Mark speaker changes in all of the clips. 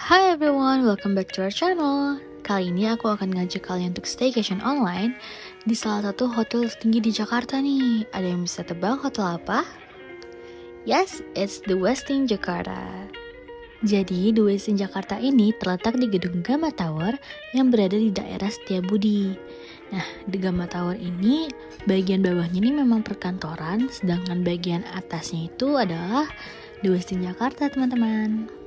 Speaker 1: Hi everyone, welcome back to our channel. Kali ini aku akan ngajak kalian untuk staycation online di salah satu hotel tertinggi di Jakarta nih. Ada yang bisa tebak hotel apa? Yes, it's The Westin Jakarta. Jadi, The Westin Jakarta ini terletak di gedung Gamma Tower yang berada di daerah Setiabudi. Nah, di Gamma Tower ini, bagian bawahnya ini memang perkantoran, sedangkan bagian atasnya itu adalah The Westin Jakarta, teman-teman.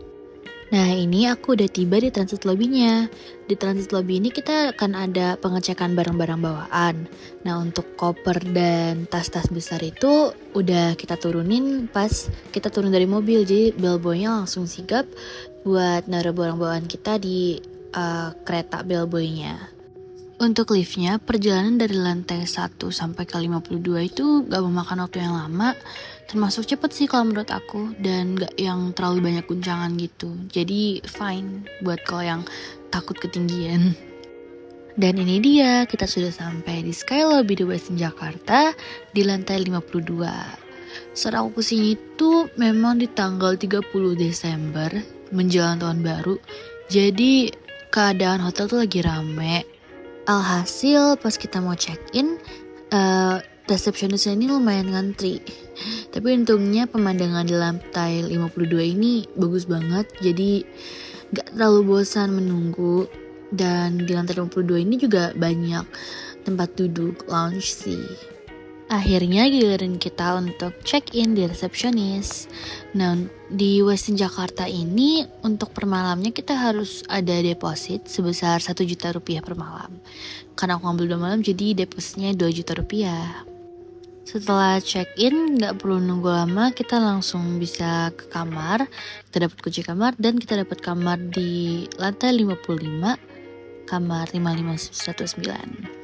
Speaker 1: Nah, ini aku udah tiba di transit lobby-nya. Di transit lobby ini kita akan ada pengecekan barang-barang bawaan. Nah, untuk koper dan tas-tas besar itu udah kita turunin pas kita turun dari mobil. Jadi bellboy-nya langsung sigap buat naruh barang bawaan kita di kereta bellboy-nya. Untuk liftnya, perjalanan dari lantai 1 sampai ke 52 itu gak memakan waktu yang lama. Termasuk cepet sih kalau menurut aku. Dan gak yang terlalu banyak guncangan gitu. Jadi fine buat kalau yang takut ketinggian. Dan ini dia, kita sudah sampai di Sky Lobby The Westin Jakarta di lantai 52. Saat aku kesini tuh memang di tanggal 30 Desember menjelang tahun baru. Jadi keadaan hotel tuh lagi rame. Alhasil pas kita mau check-in, resepsionisnya ini lumayan ngantri. Tapi untungnya pemandangan di lantai 52 ini bagus banget, jadi gak terlalu bosan menunggu. Dan di lantai 52 ini juga banyak tempat duduk, lounge sih. Akhirnya giliran kita untuk check-in di resepsionis. Nah, di Westin Jakarta ini untuk per malamnya kita harus ada deposit sebesar 1 juta rupiah per malam. Karena aku ngambil 2 malam jadi depositnya 2 juta rupiah. Setelah check-in gak perlu nunggu lama, kita langsung bisa ke kamar. Kita dapat kunci kamar dan kita dapat kamar di lantai 55, kamar 55109.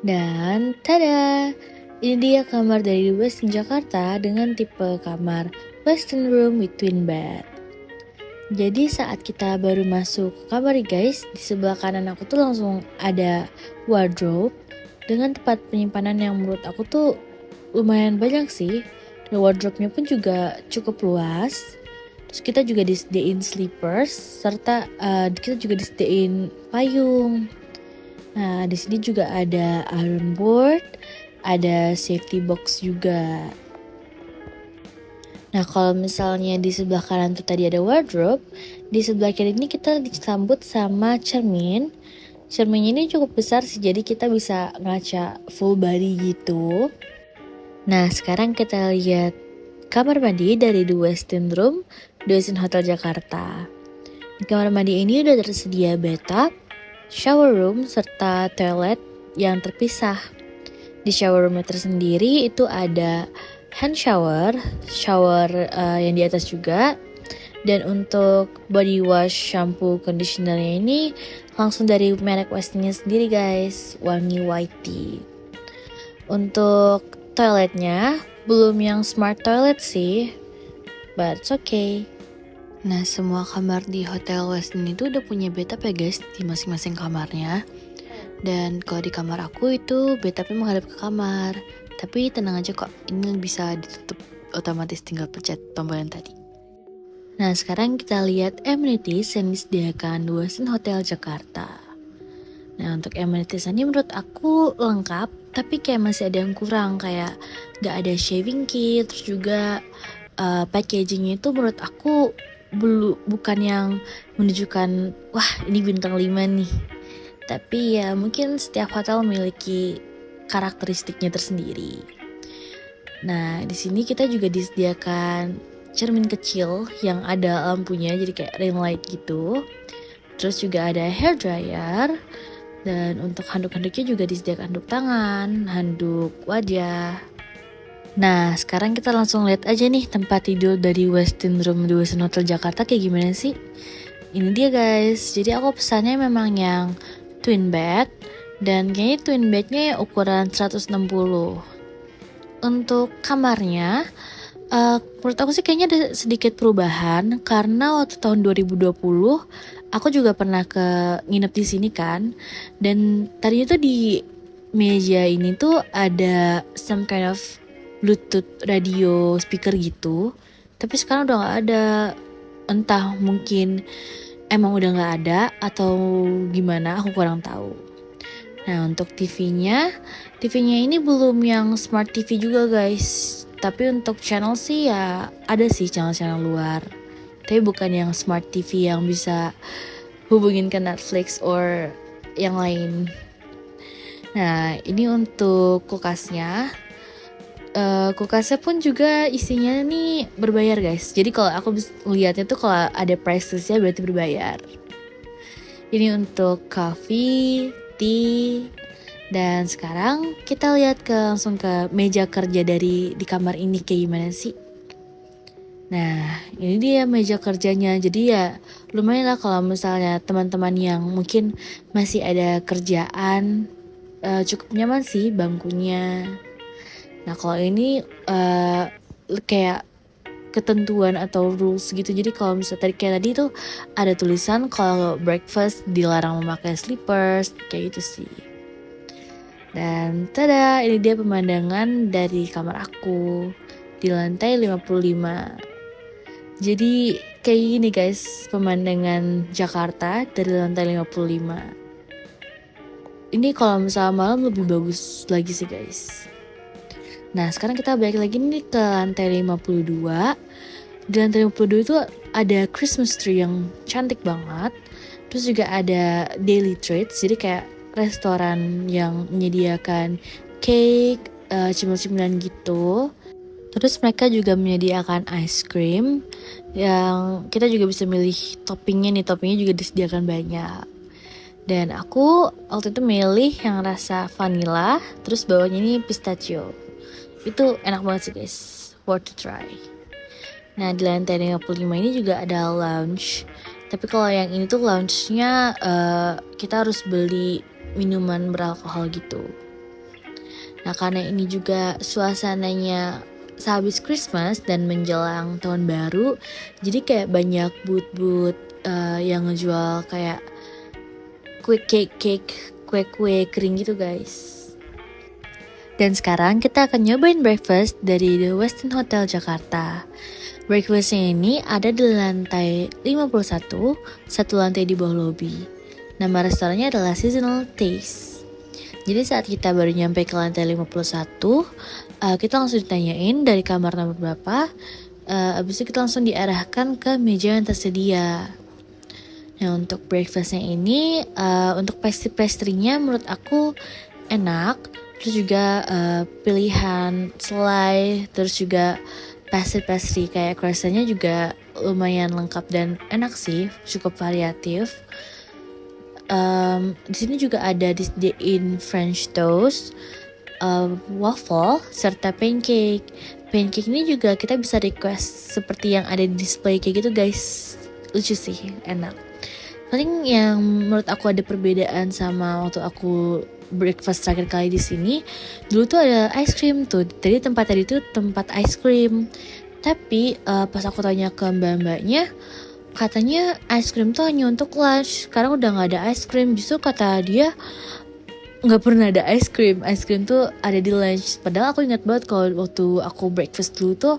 Speaker 1: Dan tada, ini dia kamar dari The Westin Jakarta dengan tipe kamar Western Room with Twin Bed. Jadi saat kita baru masuk ke kamar nih guys, di sebelah kanan aku tuh langsung ada wardrobe dengan tempat penyimpanan yang menurut aku tuh lumayan banyak sih. Dan wardrobe-nya pun juga cukup luas. Terus kita juga disediain slippers serta kita juga disediain payung. Nah, di sini juga ada iron board, ada safety box juga. Nah, kalau misalnya di sebelah kanan tuh tadi ada wardrobe, di sebelah kiri ini kita disambut sama cermin. Cerminnya ini cukup besar sih, jadi kita bisa ngaca full body gitu. Nah, sekarang kita lihat kamar mandi dari The Westin Room, The Westin Hotel Jakarta. Di kamar mandi ini udah tersedia bathtub, shower room, serta toilet yang terpisah. Di shower room tersendiri itu ada hand shower yang di atas juga. Dan untuk body wash, shampoo, conditionernya ini langsung dari merek Westinnya sendiri guys, wangi white tea. Untuk toiletnya belum yang smart toilet sih, but it's okay. Nah, semua kamar di Hotel Westin itu udah punya bathtub ya guys di masing-masing kamarnya. Dan kalau di kamar aku itu bathtubnya menghadap ke kamar. Tapi tenang aja kok, ini bisa ditutup otomatis, tinggal pencet tombol yang tadi. Nah, sekarang kita lihat amenities yang disediakan The Westin Hotel Jakarta. Nah, untuk amenities ini menurut aku lengkap, tapi kayak masih ada yang kurang, kayak gak ada shaving kit, terus juga packagingnya itu menurut aku bukan yang menunjukkan wah ini bintang 5 nih. Tapi ya mungkin setiap hotel memiliki karakteristiknya tersendiri. Nah, di sini kita juga disediakan cermin kecil yang ada lampunya, jadi kayak ring light gitu. Terus juga ada hair dryer. Dan untuk handuk-handuknya juga disediakan handuk tangan, handuk wajah. Nah, sekarang kita langsung lihat aja nih tempat tidur dari Westin Room di Westin Hotel Jakarta kayak gimana sih. Ini dia guys, jadi aku pesannya memang yang twin bed. Dan kayaknya twin bednya ya ukuran 160. Untuk kamarnya, menurut aku sih kayaknya ada sedikit perubahan. Karena waktu tahun 2020, aku juga pernah nginep di sini kan. Dan tadinya tuh di meja ini tuh ada some kind of Bluetooth radio speaker gitu, tapi sekarang udah nggak ada. Entah mungkin emang udah nggak ada atau gimana, aku kurang tahu. Nah, untuk TV-nya ini belum yang smart TV juga guys. Tapi untuk channel sih ya ada sih channel-channel luar. Tapi bukan yang smart TV yang bisa hubungin ke Netflix or yang lain. Nah, ini untuk kulkasnya. Kulkasnya pun juga isinya nih berbayar guys. Jadi kalau aku lihatnya tuh kalau ada price listnya berarti berbayar. Ini untuk coffee, tea, dan sekarang kita lihat langsung ke meja kerja di kamar ini kayak gimana sih. Nah, ini dia meja kerjanya. Jadi ya lumayan lah kalau misalnya teman-teman yang mungkin masih ada kerjaan, cukup nyaman sih bangkunya. Nah, kalau ini kayak ketentuan atau rules gitu. Jadi kalau misalnya kayak tadi tuh ada tulisan kalau breakfast dilarang memakai slippers, kayak gitu sih. Dan tada, ini dia pemandangan dari kamar aku di lantai 55. Jadi kayak gini guys, pemandangan Jakarta dari lantai 55. Ini kalau misalnya malam lebih bagus lagi sih guys. Nah, sekarang kita balik lagi nih ke lantai 52. Di lantai 52 itu ada Christmas tree yang cantik banget. Terus juga ada daily treats, jadi kayak restoran yang menyediakan cake, cemilan-cemilan gitu. Terus mereka juga menyediakan ice cream yang kita juga bisa milih toppingnya nih, toppingnya juga disediakan banyak. Dan aku waktu itu milih yang rasa vanilla, terus bawahnya ini pistachio. Itu enak banget sih guys, worth to try. Nah, di lantai 55 ini juga ada lounge. Tapi kalau yang ini tuh lounge-nya kita harus beli minuman beralkohol gitu. Nah, karena ini juga suasananya sehabis Christmas dan menjelang tahun baru, jadi kayak banyak booth-booth yang ngejual kayak kue kering gitu guys. Dan sekarang kita akan nyobain breakfast dari The Westin Hotel Jakarta. Breakfastnya ini ada di lantai 51, satu lantai di bawah lobby. Nama restorannya adalah Seasonal Taste. Jadi saat kita baru nyampe ke lantai 51, kita langsung ditanyain dari kamar nomor berapa. Abis itu kita langsung diarahkan ke meja yang tersedia. Nah, untuk breakfastnya ini, untuk pastry-pastrynya menurut aku enak. Terus juga pilihan selai, terus juga pastry kayak croissantnya juga lumayan lengkap dan enak sih, cukup variatif. Di sini juga ada disediain French toast, waffle, serta pancake. Pancake ini juga kita bisa request seperti yang ada di display kayak gitu guys. Lucu sih, enak. Paling yang menurut aku ada perbedaan sama waktu aku breakfast terakhir kali di sini, dulu tuh ada ice cream tuh. Jadi tempat tadi tuh tempat ice cream. Tapi pas aku tanya ke mbak-mbaknya, katanya ice cream tuh hanya untuk lunch. Sekarang udah nggak ada ice cream. Justru kata dia nggak pernah ada ice cream. Ice cream tuh ada di lunch. Padahal aku ingat banget kalau waktu aku breakfast dulu tuh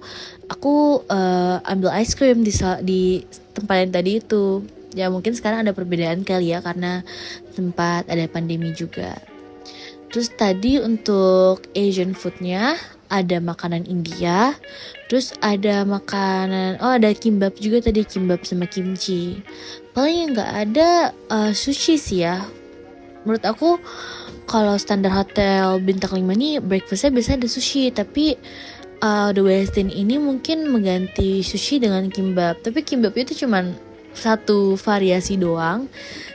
Speaker 1: aku ambil ice cream di tempat yang tadi itu. Ya mungkin sekarang ada perbedaan kali ya karena tempat ada pandemi juga. Terus tadi untuk Asian foodnya ada makanan India. Terus ada makanan, ada kimbap juga tadi, kimbap sama kimchi. Paling yang gak ada sushi sih ya. Menurut aku kalau standar hotel bintang 5 nih breakfastnya biasanya ada sushi. Tapi The Westin ini mungkin mengganti sushi dengan kimbap. Tapi kimbapnya itu cuman satu variasi doang.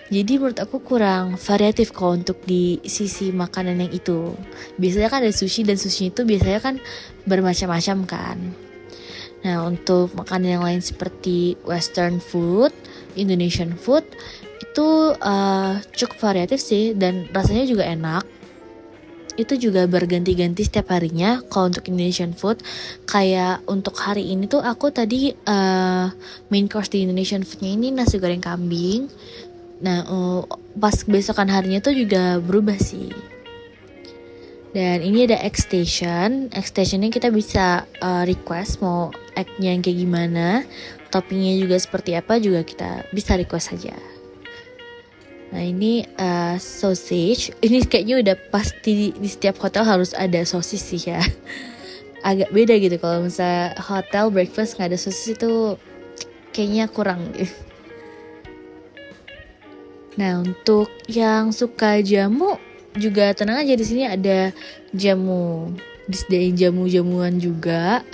Speaker 1: Jadi menurut aku kurang variatif kalau untuk di sisi makanan yang itu. Biasanya kan ada sushi dan sushi itu biasanya kan bermacam-macam kan. Nah, untuk makanan yang lain seperti Western food, Indonesian food itu cukup variatif sih dan rasanya juga enak. Itu juga berganti-ganti setiap harinya. Kalau untuk Indonesian food, kayak untuk hari ini tuh aku tadi main course di Indonesian foodnya ini nasi goreng kambing. Nah, pas besokan harinya tuh juga berubah sih. Dan ini ada egg station. Egg stationnya kita bisa request mau egg-nya yang kayak gimana. toppingnya juga seperti apa juga kita bisa request saja. Nah ini sausage, ini kayaknya udah pasti di setiap hotel harus ada sosis sih ya. Agak beda gitu kalau misalnya hotel breakfast nggak ada sosis itu kayaknya kurang gitu. Nah untuk yang suka jamu juga tenang aja, di sini ada jamu, disediain jamu-jamuan juga.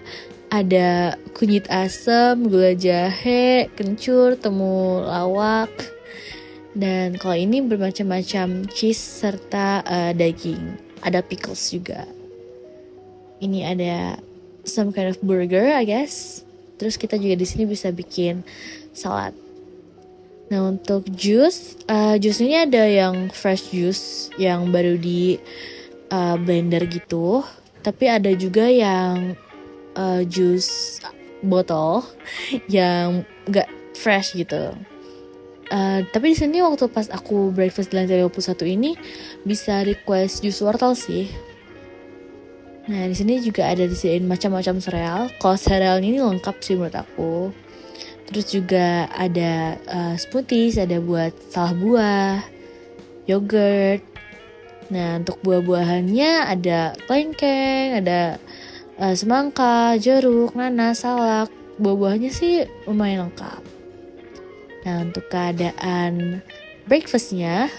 Speaker 1: Ada kunyit asam, gula jahe, kencur, temulawak. Dan kalau ini bermacam-macam cheese serta daging. Ada pickles juga. Ini ada some kind of burger, I guess. Terus kita juga di sini bisa bikin salad. Nah untuk jus ini ada yang fresh juice yang baru di blender gitu. Tapi ada juga yang jus botol yang gak fresh gitu. Tapi di sini waktu pas aku breakfast di lantai 51 ini bisa request jus wortel sih. Nah di sini juga ada disediain macam-macam sereal. Kalau sereal ini lengkap sih menurut aku. Terus juga ada smoothies, ada buat salad buah, yogurt. Nah untuk buah-buahannya ada lengkeng, ada semangka, jeruk, nanas, salak. Buah-buahannya sih lumayan lengkap. Nah untuk keadaan breakfastnya,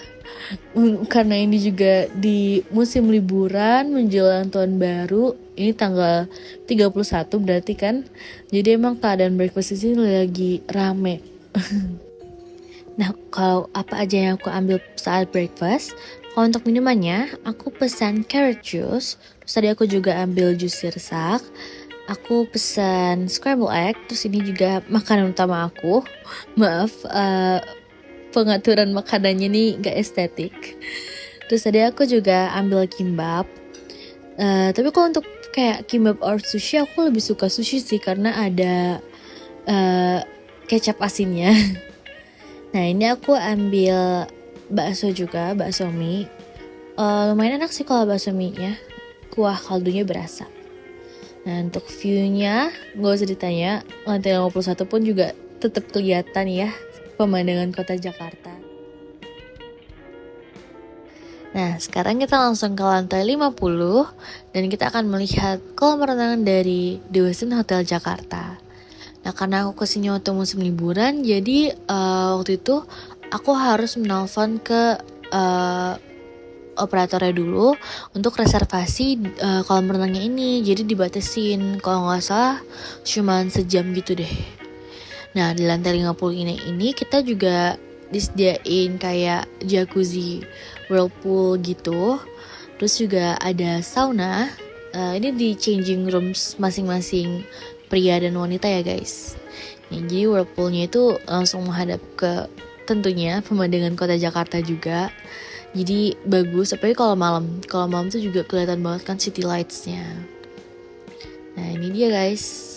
Speaker 1: karena ini juga di musim liburan menjelang tahun baru, ini tanggal 31 berarti kan, jadi emang keadaan breakfast di sini lagi rame. Nah kalau apa aja yang aku ambil saat breakfast, kalau untuk minumannya aku pesan carrot juice, terus tadi aku juga ambil jus sirsak, aku pesan scramble egg, terus ini juga makanan utama aku. Maaf, pengaturan makanannya nih gak estetik. Terus tadi aku juga ambil kimbap. Tapi kalau untuk kayak kimbap or sushi, aku lebih suka sushi sih karena ada kecap asinnya. Nah ini aku ambil bakso juga, bakso mie. Lumayan enak sih kalau bakso mie-nya. Kuah kaldunya berasa. Nah untuk view-nya gak usah ditanya, lantai 51 pun juga tetap kelihatan ya pemandangan kota Jakarta. Nah sekarang kita langsung ke lantai 50 dan kita akan melihat kolam renang dari The Westin Hotel Jakarta. Nah karena aku kesini waktu musim liburan, jadi waktu itu aku harus menelpon ke operatornya dulu untuk reservasi kolam renangnya ini. Jadi dibatasin, kalau nggak salah cuma sejam gitu deh. Nah di lantai 50 ini kita juga disediain kayak jacuzzi, whirlpool gitu. Terus juga ada sauna. Ini di changing rooms masing-masing pria dan wanita ya guys. Nah, jadi whirlpoolnya itu langsung menghadap ke tentunya pemandangan kota Jakarta juga. Jadi bagus, apalagi kalau malam. Kalau malam tuh juga kelihatan banget kan city lights-nya. Nah ini dia guys.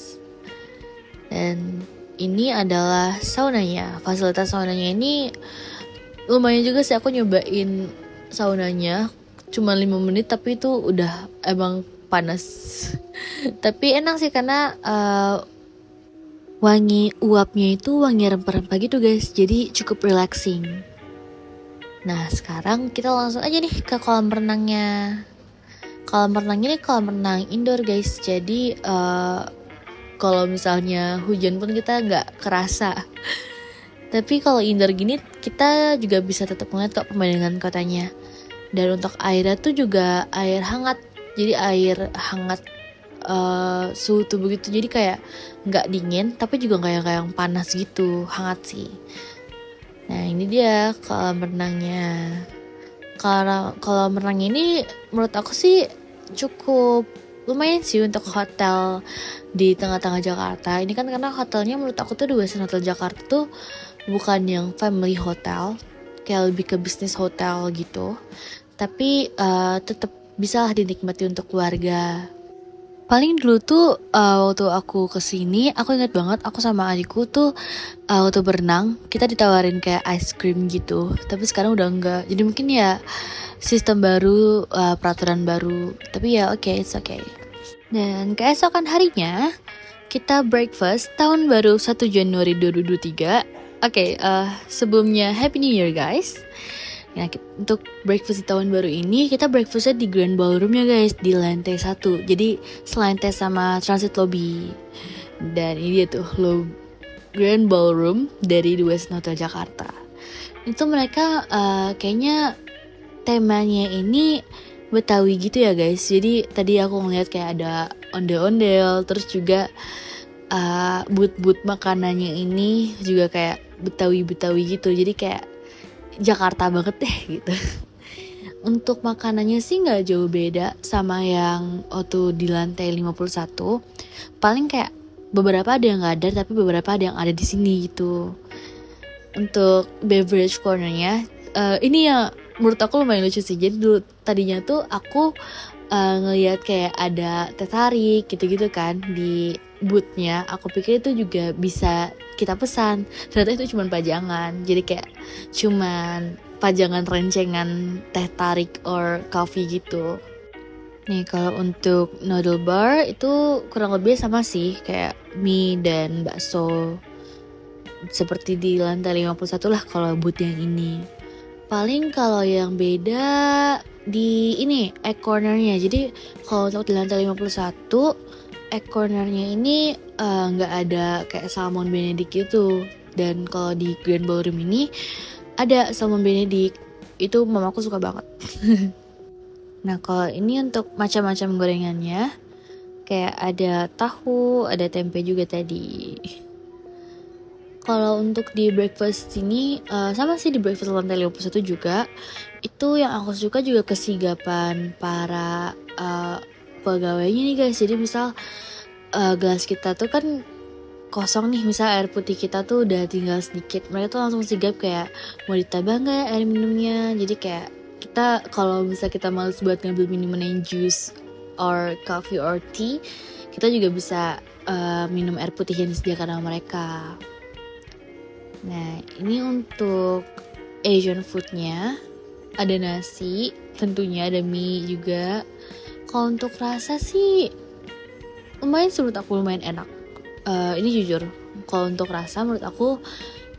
Speaker 1: Dan ini adalah saunanya. Fasilitas saunanya ini lumayan juga sih, aku nyobain saunanya. Cuma 5 menit tapi itu udah emang panas. Tapi enak sih karena wangi uapnya itu wangi rempah-rempah gitu guys. Jadi cukup relaxing. Nah sekarang kita langsung aja nih ke kolam renangnya. Kolam renangnya ini kolam renang indoor guys. Jadi kalau misalnya hujan pun kita nggak kerasa. Tapi kalau indoor gini kita juga bisa tetap melihat kok pemandangan kotanya. Dan untuk airnya tuh juga air hangat. Jadi air hangat suhu tubuh gitu. Jadi kayak nggak dingin tapi juga kayak yang panas gitu, hangat sih. Nah ini dia kolam renangnya. Kolam renang ini menurut aku sih cukup lumayan sih untuk hotel di tengah-tengah Jakarta. Ini kan karena hotelnya menurut aku tuh The Westin Hotel Jakarta tuh bukan yang family hotel, kayak lebih ke business hotel gitu. Tapi tetap bisa lah dinikmati untuk keluarga. Paling dulu tuh waktu aku kesini, aku ingat banget aku sama adikku tuh waktu berenang kita ditawarin kayak ice cream gitu. Tapi sekarang udah enggak. Jadi mungkin ya sistem baru, peraturan baru. Tapi ya oke, it's okay. Dan keesokan harinya kita breakfast tahun baru 1 Januari 2023. Oke, sebelumnya Happy New Year guys. Nah, untuk breakfast di tahun baru ini kita breakfastnya di Grand Ballroom ya guys, di lantai 1. Jadi selantai sama Transit Lobby. Dan ini dia tuh Grand Ballroom dari The Westin Hotel Jakarta. Itu mereka kayaknya temanya ini Betawi gitu ya guys. Jadi tadi aku ngeliat kayak ada ondel-ondel, terus juga booth-booth makanannya ini juga kayak Betawi-Betawi gitu. Jadi kayak Jakarta banget deh gitu. Untuk makanannya sih nggak jauh beda sama yang waktu di lantai 51. Paling kayak beberapa ada yang nggak ada, tapi beberapa ada yang ada di sini gitu. Untuk beverage cornernya, ini ya menurut aku lumayan lucu sih. Jadi dulu tadinya tuh aku ngelihat kayak ada teh tarik gitu-gitu kan di boothnya. Aku pikir itu juga bisa kita pesan, ternyata itu cuma pajangan. Jadi kayak cuman pajangan rencengan teh tarik or coffee gitu. Nih kalau untuk noodle bar itu kurang lebih sama sih, kayak mie dan bakso seperti di lantai 51 lah kalau booth yang ini. Paling kalau yang beda di ini egg cornernya. Jadi kalau untuk di lantai 51 egg cornernya ini nggak ada kayak salmon benedict gitu. Dan kalau di Grand Ballroom ini ada salmon benedict. Itu mamaku suka banget. Nah kalau ini untuk macam-macam gorengannya, kayak ada tahu, ada tempe juga tadi. Kalau untuk di breakfast ini sama sih di breakfast lantai 51 juga. Itu yang aku suka juga kesigapan para pegawainya nih guys. Jadi misal gelas kita tuh kan kosong nih, misal air putih kita tuh udah tinggal sedikit, mereka tuh langsung sigap kayak mau ditambah nggak air minumnya. Jadi kayak kita kalau misal kita males buat ngambil minuman yang juice or coffee or tea, kita juga bisa minum air putih yang disediakan sama mereka. Nah ini untuk Asian foodnya, ada nasi, tentunya ada mie juga. Kalau untuk rasa sih lumayan sih, menurut aku lumayan enak. Ini jujur, kalau untuk rasa menurut aku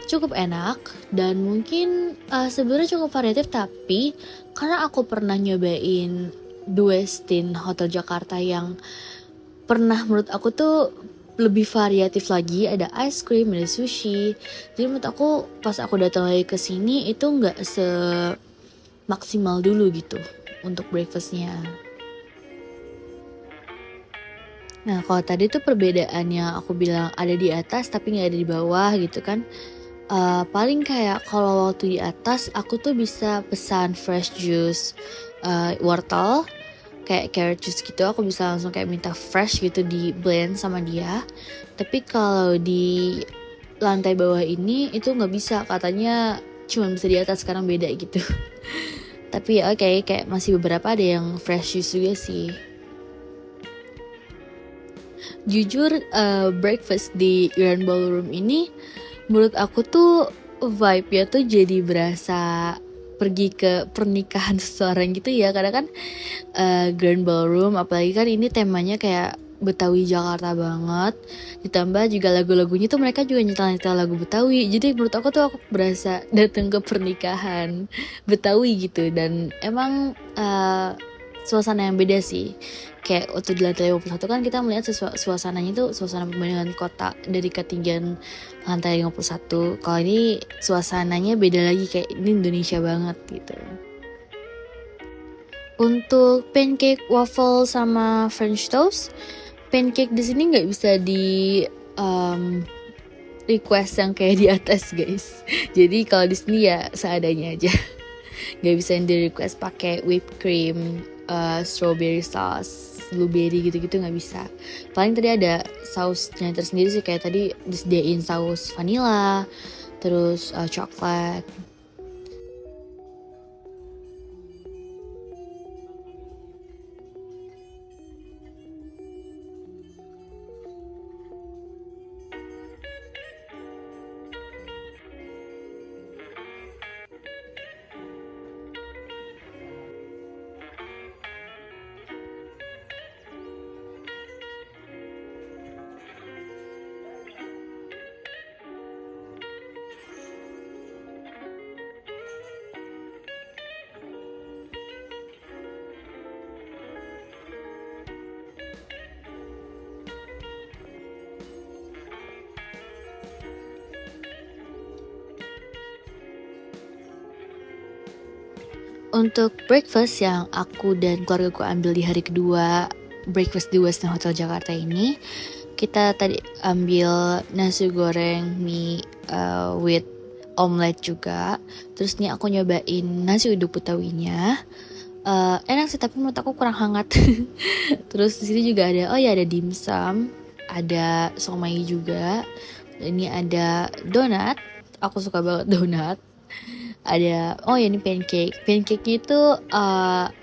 Speaker 1: cukup enak dan mungkin sebenarnya cukup variatif, tapi karena aku pernah nyobain The Westin Hotel Jakarta yang pernah menurut aku tuh lebih variatif lagi, ada ice cream, ada sushi. Jadi menurut aku pas aku datang lagi ke sini itu nggak maksimal dulu gitu untuk breakfastnya. Nah kalau tadi tuh perbedaannya aku bilang ada di atas tapi nggak ada di bawah gitu kan. Paling kayak kalau waktu di atas aku tuh bisa pesan fresh juice wortel, kayak carrot juice gitu. Aku bisa langsung kayak minta fresh gitu di blend sama dia. Tapi kalau di lantai bawah ini itu nggak bisa, katanya cuma bisa di atas, sekarang beda gitu. Tapi oke, kayak masih beberapa ada yang fresh juice juga sih. Jujur breakfast di Grand Ballroom ini menurut aku tuh vibe-nya tuh jadi berasa pergi ke pernikahan seseorang gitu ya. Karena kan Grand Ballroom, apalagi kan ini temanya kayak Betawi Jakarta banget. Ditambah juga lagu-lagunya tuh mereka juga nyetel-nyetel lagu Betawi. Jadi menurut aku tuh aku berasa datang ke pernikahan Betawi gitu. Dan emang suasana yang beda sih. Kayak waktu di lantai 51 kan kita melihat suasananya tuh suasana pemandangan kota dari ketinggian lantai 51. Kalau ini suasananya beda lagi, kayak ini Indonesia banget gitu. Untuk pancake, waffle sama French toast, pancake di sini nggak bisa di request yang kayak di atas guys. Jadi kalau di sini ya seadanya aja. Nggak bisa yang di request pakai whipped cream, strawberry sauce, blueberry gitu-gitu nggak bisa. Paling tadi ada sausnya tersendiri sih, kayak tadi disediain saus vanilla, terus coklat. Untuk breakfast yang aku dan keluarga ku ambil di hari kedua breakfast di Westin Hotel Jakarta ini, kita tadi ambil nasi goreng mie with omelet juga. Terus nih aku nyobain nasi uduk betawinya. Enak sih tapi menurut aku kurang hangat. Terus di sini juga ada dimsum, ada somai juga. Ini ada donat. Aku suka banget donat. Ada ini pancake itu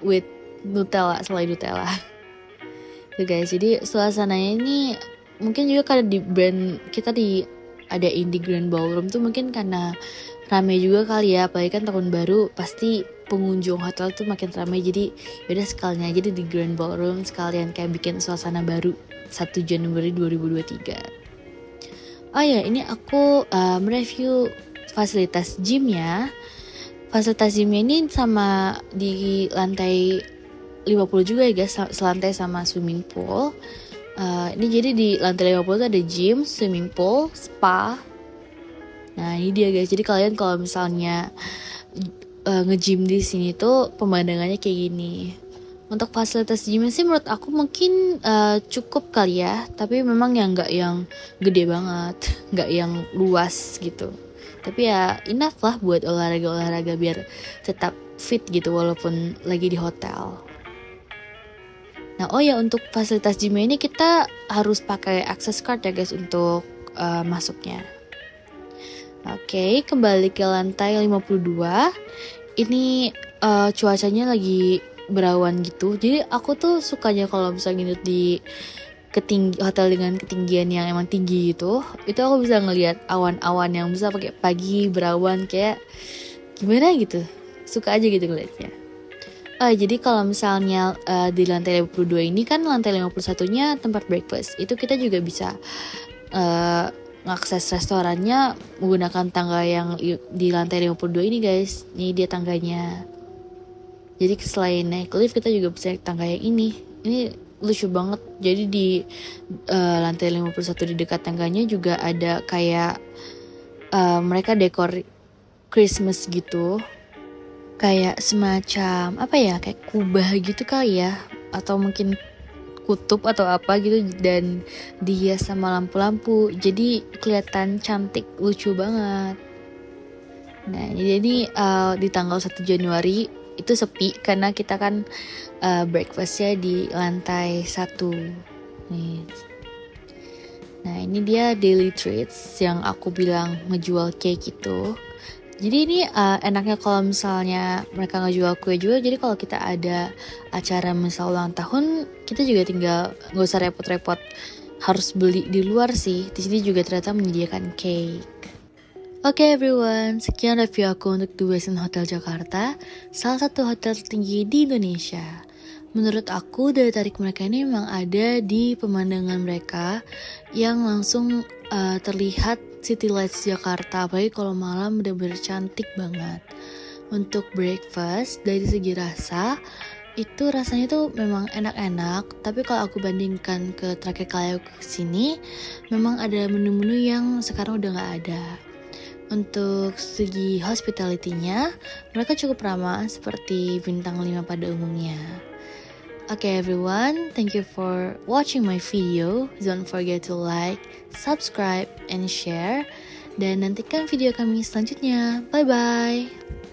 Speaker 1: with Nutella, selai Nutella. Tuh guys, jadi suasananya ini mungkin juga karena di brand kita ada Indie Grand Ballroom tuh mungkin karena rame juga kali ya, apalagi kan tahun baru pasti pengunjung hotel tuh makin ramai, jadi yaudah sekalian aja di Grand Ballroom sekalian kayak bikin suasana baru 1 Januari 2023. Oh ya, ini aku mereview fasilitas gymnya. Fasilitas gymnya ini sama di lantai 50 juga ya guys, selantai sama swimming pool. Ini jadi di lantai 50 tuh ada gym, swimming pool, spa. Nah ini dia guys, jadi kalian kalau misalnya nge-gym di sini tuh pemandangannya kayak gini. Untuk fasilitas gymnya sih menurut aku mungkin cukup kali ya, tapi memang nggak yang gede banget, nggak yang luas gitu. Tapi ya enough lah buat olahraga biar tetap fit gitu walaupun lagi di hotel. Nah untuk fasilitas gym ini kita harus pakai access card ya guys untuk masuknya. Oke, kembali ke lantai 52. Ini cuacanya lagi berawan gitu. Jadi aku tuh sukanya kalau misalnya nginep di hotel dengan ketinggian yang emang tinggi gitu, itu aku bisa ngelihat awan-awan yang bisa pakai pagi berawan kayak gimana gitu, suka aja gitu ngeliatnya. Jadi kalau misalnya di lantai 52 ini kan lantai 51-nya tempat breakfast, itu kita juga bisa ngakses restorannya menggunakan tangga yang di lantai 52 ini guys. Ini dia tangganya. Jadi selain naik lift kita juga bisa naik tangga yang ini. Ini lucu banget. Jadi di lantai 51 di dekat tangganya juga ada kayak mereka dekor Christmas gitu. Kayak semacam kayak kubah gitu kali ya, atau mungkin kutub atau apa gitu, dan dihias sama lampu-lampu. Jadi kelihatan cantik, lucu banget. Nah, jadi di tanggal 1 Januari itu sepi karena kita kan breakfastnya di lantai 1 nih. Nah ini dia daily treats yang aku bilang ngejual cake gitu. Jadi ini enaknya kalau misalnya mereka ngejual kue juga. Jadi kalau kita ada acara misal ulang tahun, kita juga tinggal nggak usah repot-repot harus beli di luar sih. Di sini juga ternyata menyediakan cake. Oke everyone, sekian review aku untuk The Westin Hotel Jakarta, salah satu hotel tertinggi di Indonesia. Menurut aku daya tarik mereka ini memang ada di pemandangan mereka yang langsung terlihat City Lights Jakarta, apalagi kalau malam benar-benar cantik banget. Untuk breakfast dari segi rasa, itu rasanya tuh memang enak-enak, tapi kalau aku bandingkan ke terakhir kali aku kesini, memang ada menu-menu yang sekarang udah gak ada. Untuk segi hospitality-nya, mereka cukup ramah seperti bintang 5 pada umumnya. Okay everyone, thank you for watching my video. Don't forget to like, subscribe, and share. Dan nantikan video kami selanjutnya. Bye-bye!